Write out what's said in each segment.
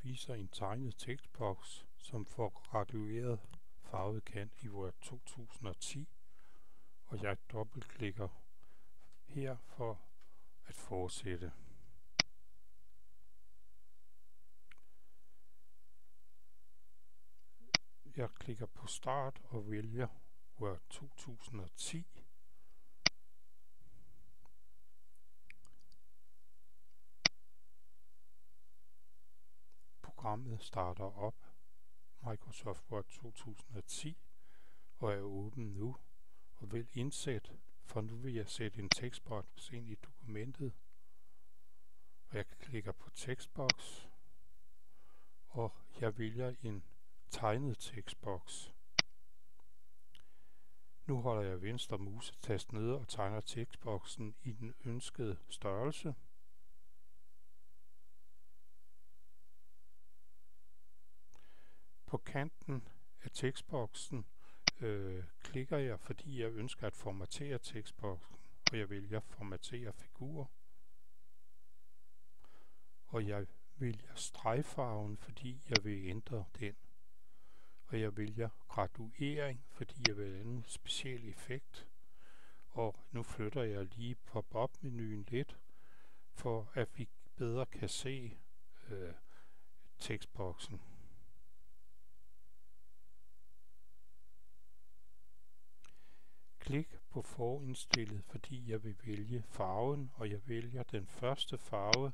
viser en tegnet tekstboks, som får gradueret farvet kant i Word 2010, og jeg dobbeltklikker her for at fortsætte. Jeg klikker på start og vælger Word 2010. Programmet starter op, Microsoft Word 2010, og er åben nu, og vil indsætte, for nu vil jeg sætte en tekstboks ind i dokumentet, og jeg klikker på tekstboks, og jeg vælger en tegnet tekstboks. Nu holder jeg venstre musetast nede og tegner tekstboksen i den ønskede størrelse. På kanten af tekstboksen klikker jeg, fordi jeg ønsker at formatere tekstboksen, og jeg vælger formatere figur. Og jeg vælger stregfarven, fordi jeg vil ændre den. Og jeg vælger graduering, fordi jeg vil have en speciel effekt. Og nu flytter jeg lige pop-up-menuen lidt, for at vi bedre kan se tekstboksen. Klik på forindstillet, fordi jeg vil vælge farven, og jeg vælger den første farve,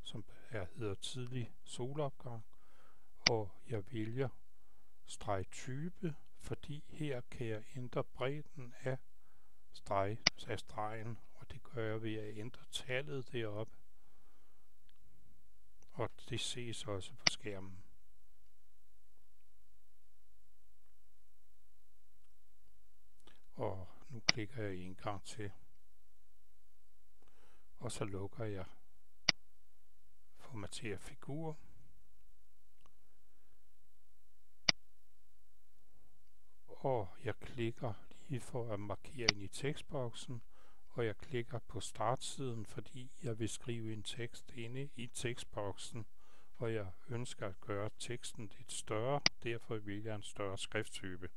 som hedder tidlig solopgang, og jeg vælger stregtype, fordi her kan jeg ændre bredden af stregen, og det gør jeg ved at ændre tallet deroppe, og det ses også på skærmen. Og nu klikker jeg en gang til, og så lukker jeg formatere figur. Og jeg klikker lige for at markere ind i tekstboksen, og jeg klikker på startsiden, fordi jeg vil skrive en tekst inde i tekstboksen, og jeg ønsker at gøre teksten lidt større, derfor vælger jeg en større skrifttype.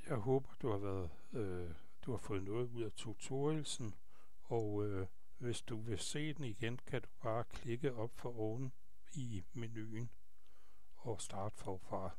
Jeg håber, du har fået noget ud af tutorialsen, og hvis du vil se den igen, kan du bare klikke op for oven i menuen og starte forfra.